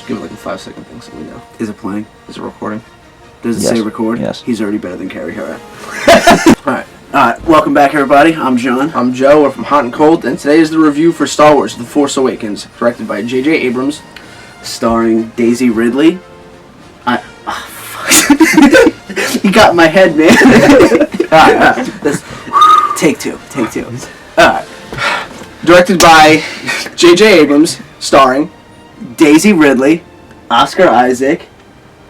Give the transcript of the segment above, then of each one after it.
give it like a 5-second thing so we know. Is it playing? Is it recording? Does it say record? Yes. He's already better than Carrie Hara. Alright. Welcome back, everybody. I'm John. I'm Joe. We're from Hot&Cold, and today is the review for Star Wars: The Force Awakens, directed by J.J. Abrams, starring Daisy Ridley. You got in my head, man. Take two. Alright. Directed by J.J. Abrams, starring Daisy Ridley, Oscar Isaac,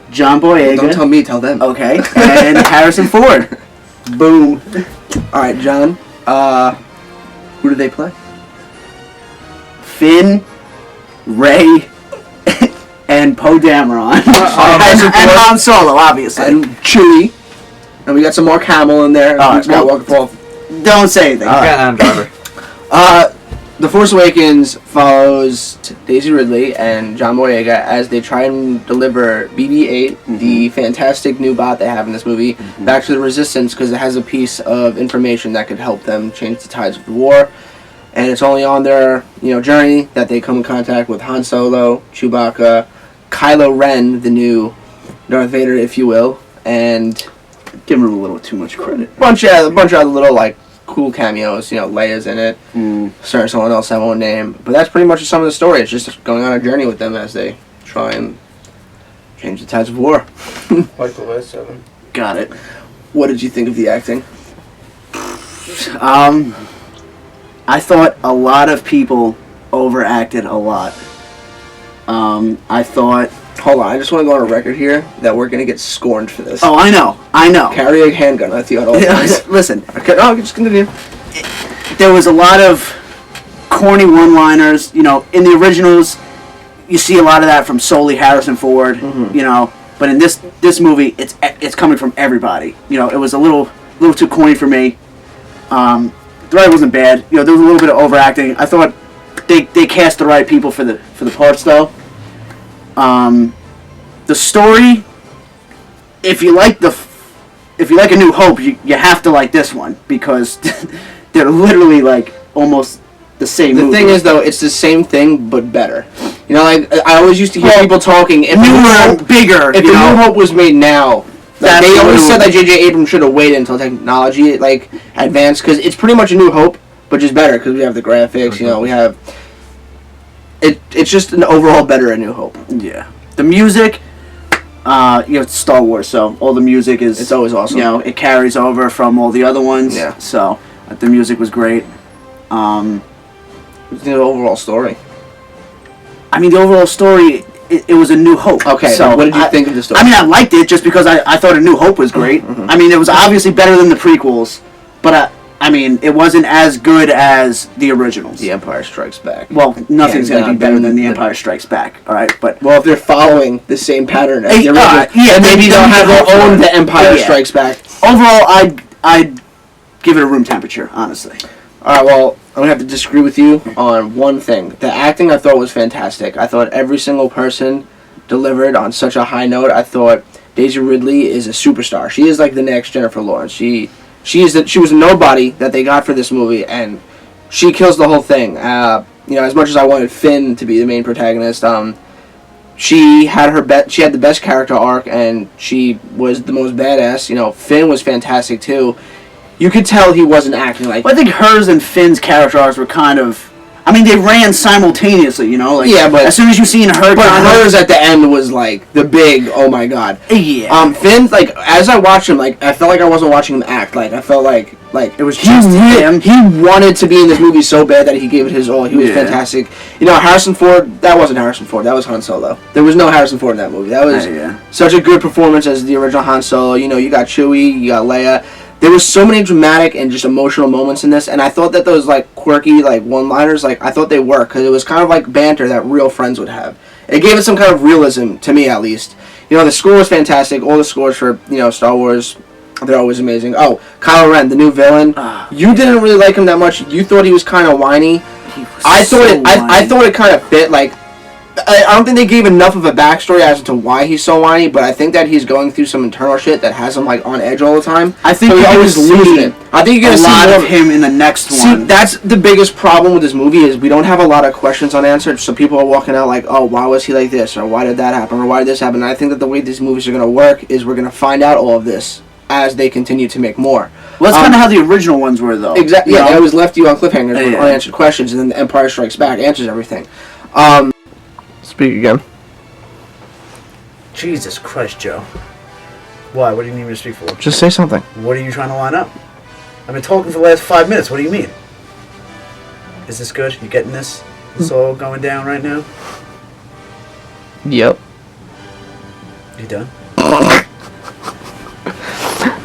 John Boyega. Don't tell me, tell them. Okay. And Harrison Ford. Boom. Alright, John. Who do they play? Finn, Rey, and Poe Dameron. And Han Solo, obviously. And Chewie. And we got some Mark Hamill in there. Alright, don't say anything. Adam Driver. The Force Awakens follows Daisy Ridley and John Boyega as they try and deliver BB-8, the fantastic new bot they have in this movie, back to the Resistance because it has a piece of information that could help them change the tides of the war. And it's only on their journey that they come in contact with Han Solo, Chewbacca, Kylo Ren, the new Darth Vader, if you will, and Give him a little too much credit. a bunch of other little cool cameos. Leia's in it. Starring someone else I won't name, but that's pretty much some of the story. It's just going on a journey with them as they try and change the tides of war. Like the last 7. Got it. What did you think of the acting? I thought a lot of people overacted a lot. I thought... Hold on, I just want to go on a record here that we're going to get scorned for this. Oh, I know. Carry a handgun with you at all times. Listen. Okay, no, just continue. There was a lot of corny one-liners. In the originals, you see a lot of that from solely Harrison Ford. But in this movie, it's coming from everybody. It was a little too corny for me. The writing wasn't bad. There was a little bit of overacting. I thought they cast the right people for the parts though. The story, if you like A New Hope, you have to like this one because they're literally almost the same movie. The thing is, though, it's the same thing but better. I always used to hear people talking. If newer, bigger. If A New Hope was made now, they always said that J.J. Abrams should have waited until technology advanced because it's pretty much A New Hope, but just better because we have the graphics. We have. It's just an overall better A New Hope. Yeah. The music, it's Star Wars, so all the music is... It's always awesome. It carries over from all the other ones. Yeah. So, the music was great. The overall story. The overall story, it was A New Hope. Okay, so what did you think of the story? I liked it just because I thought A New Hope was great. It was obviously better than the prequels, but it wasn't as good as the originals. The Empire Strikes Back. Well, nothing's going to be better than The Empire Strikes Back, alright? But if they're following the same pattern as the original, maybe they'll have their own The Empire Strikes Back. Overall, I'd give it a room temperature, honestly. Alright, well, I'm going to have to disagree with you on one thing. The acting I thought was fantastic. I thought every single person delivered on such a high note. I thought Daisy Ridley is a superstar. She is the next Jennifer Lawrence. She was a nobody that they got for this movie, and she kills the whole thing. As much as I wanted Finn to be the main protagonist, she had the best character arc, and she was the most badass. Finn was fantastic too. You could tell he wasn't acting like. Well, I think hers and Finn's character arcs were kind of. They ran simultaneously. Yeah, but as soon as you seen her. But hers at the end was the big. Oh my god. Yeah. Finn, as I watched him, I felt like I wasn't watching him act. I felt like it was just him. He wanted to be in this movie so bad that he gave it his all. He was fantastic. Harrison Ford. That wasn't Harrison Ford. That was Han Solo. There was no Harrison Ford in that movie. That was such a good performance as the original Han Solo. You got Chewie. You got Leia. There was so many dramatic and just emotional moments in this, and I thought that those quirky one-liners, I thought they worked because it was kind of banter that real friends would have. It gave it some kind of realism to me, at least. The score was fantastic. All the scores for Star Wars, they're always amazing. Oh, Kylo Ren, the new villain. You didn't really like him that much. You thought he was kind of whiny. I thought it kind of fit I don't think they gave enough of a backstory as to why he's so whiny, but I think that he's going through some internal shit that has him like on edge all the time. I think so you're always losing it. I think you're gonna a see lot more of him in the next one. See, that's the biggest problem with this movie is we don't have a lot of questions unanswered. So people are walking out like, oh, why was he like this, or why did that happen, or why did this happen? And I think that the way these movies are gonna work is we're gonna find out all of this as they continue to make more. Well, that's kind of how the original ones were, though. Exactly. Yeah, they always left you on cliffhangers with unanswered questions, and then The Empire Strikes Back answers everything. Speak again. Jesus Christ, Joe. Why? What do you need me to speak for? Just say something. What are you trying to line up? I've been talking for the last 5 minutes. What do you mean? Is this good? You getting this? It's all going down right now? Yep. You done?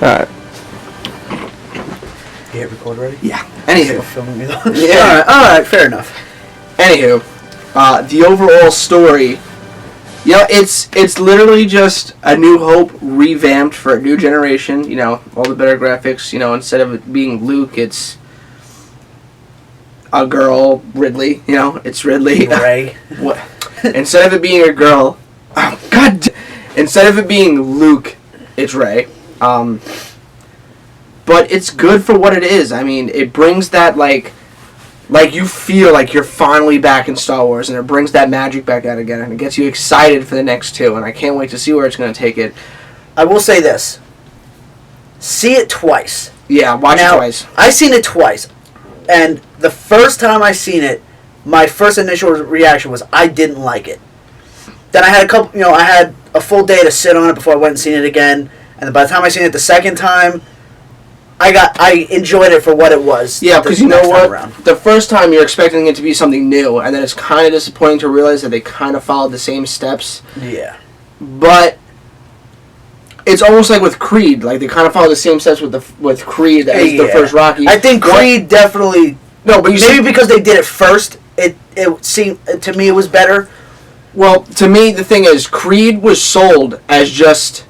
Alright. You hit record already? Yeah. Anywho. Filming me though? Yeah. Alright, fair enough. Anywho, the overall story, it's literally just A New Hope revamped for a new generation. You know, all the better graphics. You know, instead of it being Luke, it's a girl, Ridley. You know, it's Ridley. Ray. What? Instead of it being a girl, oh God! Instead of it being Luke, it's Ray. But it's good for what it is. I mean, it brings that like you feel like you're finally back in Star Wars, and it brings that magic back out again, and it gets you excited for the next two, and I can't wait to see where it's going to take it. I will say this. See it twice. Yeah, watch it twice. I seen it twice, and the first time I seen it, my first initial reaction was I didn't like it. Then I had I had a full day to sit on it before I went and seen it again, and by the time I seen it the second time, I enjoyed it for what it was. Yeah, because you know what? The first time you're expecting it to be something new, and then it's kind of disappointing to realize that they kind of followed the same steps. Yeah. But it's almost like with Creed. Like, they kind of follow the same steps with Creed as the first Rocky. I think Creed definitely... No, but maybe because they did it first, it seemed... To me, it was better. Well, to me, the thing is, Creed was sold as just...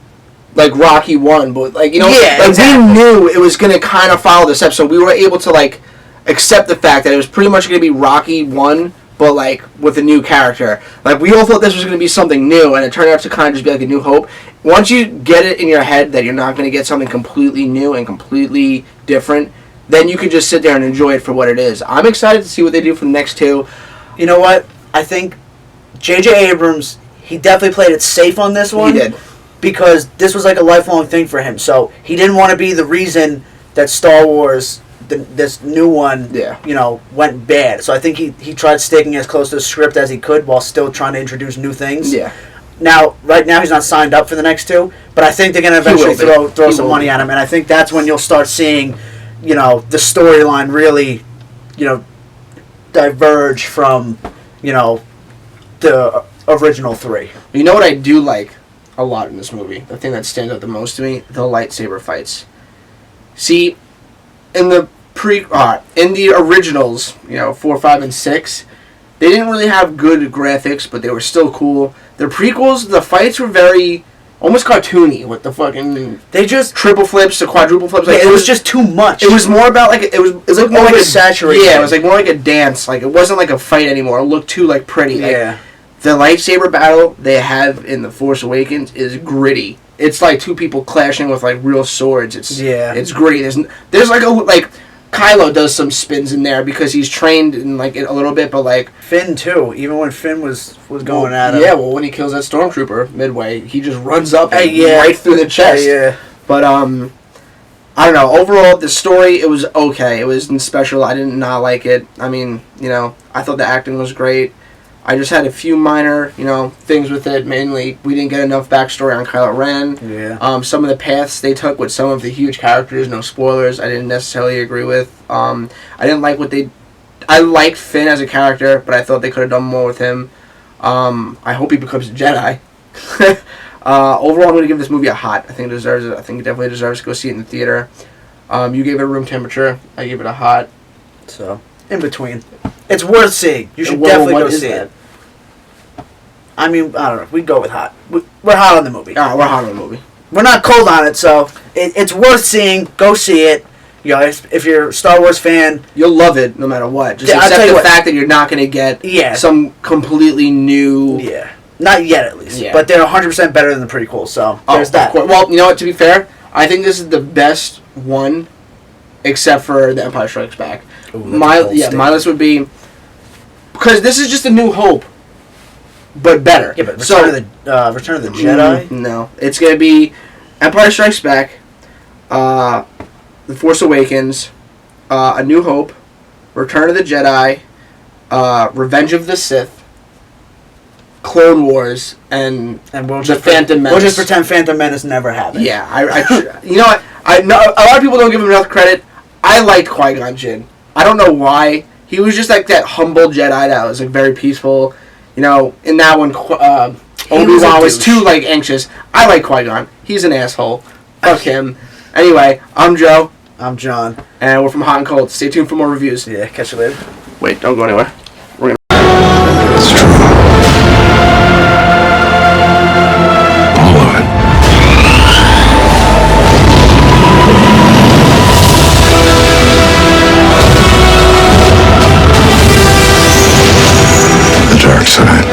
like Rocky 1, but like, you know, exactly. We knew it was going to kind of follow this episode. We were able to like accept the fact that it was pretty much going to be Rocky 1, but like with a new character. Like, we all thought this was going to be something new, and it turned out to kind of just be like A New Hope. Once you get it in your head that you're not going to get something completely new and completely different, then you can just sit there and enjoy it for what it is. I'm excited to see what they do for the next two. You know what? I think J.J. Abrams, he definitely played it safe on this one. He did. Because this was like a lifelong thing for him. So he didn't want to be the reason that Star Wars, this new one, went bad. So I think he tried sticking as close to the script as he could while still trying to introduce new things. Yeah. Now, right now, he's not signed up for the next two, but I think they're going to eventually throw some money at him, and I think that's when you'll start seeing, the storyline really, diverge from, the original three. You know what I do like a lot in this movie? The thing that stands out the most to me, the lightsaber fights. See, in the originals, 4, 5, and 6, they didn't really have good graphics, but they were still cool. The prequels, the fights were very almost cartoony with the fucking triple flips, the quadruple flips. Like, it was just too much. It was more about like it looked more like saturated. Yeah, it was like more like a dance. Like, it wasn't like a fight anymore. It looked too like pretty. Yeah. Like, the lightsaber battle they have in The Force Awakens is gritty. It's like two people clashing with like real swords. It's gritty. There's like Kylo does some spins in there because he's trained in like a little bit, but like Finn too. Even when Finn was going at him. Yeah, well, when he kills that stormtrooper midway, he just runs up and right through the chest. Yeah. But I don't know. Overall, the story, it was okay. It wasn't special. I did not like it. I mean, I thought the acting was great. I just had a few minor, things with it. Mainly, we didn't get enough backstory on Kylo Ren. Yeah. Some of the paths they took with some of the huge characters, no spoilers, I didn't necessarily agree with. I didn't like I liked Finn as a character, but I thought they could have done more with him. I hope he becomes a Jedi. Overall, I'm going to give this movie a hot. I think it deserves it. I think it definitely deserves to go see it in the theater. You gave it room temperature. I gave it a hot. So, in between. It's worth seeing. You should definitely go see it. I mean, I don't know. We go with hot. We're hot on the movie. We're hot on the movie. We're not cold on it, so it's worth seeing. Go see it. You know, if you're a Star Wars fan, you'll love it no matter what. Just Yeah, I'll tell accept you the what. fact that you're not going to get some completely new. yeah, not yet at least. Yeah. But they're 100% better than the prequels. So there's that. Of course. Well, you know what? To be fair, I think this is the best one, except for The Empire Strikes Back. Ooh, that's a My bold statement. my list would be because this is just A New Hope, but better. Yeah, but Return of the Jedi. No, it's gonna be Empire Strikes Back, The Force Awakens, A New Hope, Return of the Jedi, Revenge of the Sith, Clone Wars, and we'll The just Phantom Menace. We'll just pretend Phantom Menace never happened. Yeah, you know what? I know a lot of people don't give him enough credit. I liked Qui-Gon Jinn. I don't know why. He was just like that humble Jedi that was like very peaceful. You know, in that one, Obi-Wan was too like anxious. I like Qui-Gon. He's an asshole. Fuck him. Anyway, I'm Joe. I'm John. And we're from Hot and Cold. Stay tuned for more reviews. Yeah, catch you later. Wait, don't go anywhere. It's true. All of it. The dark side.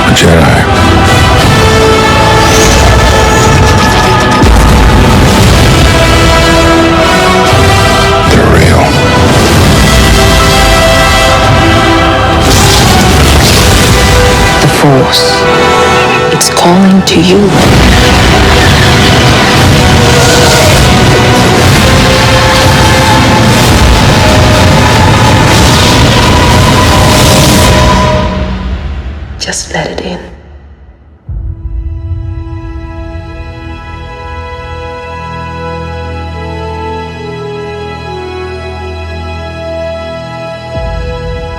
The Jedi. They're real. The Force. It's calling to you. Just let it in.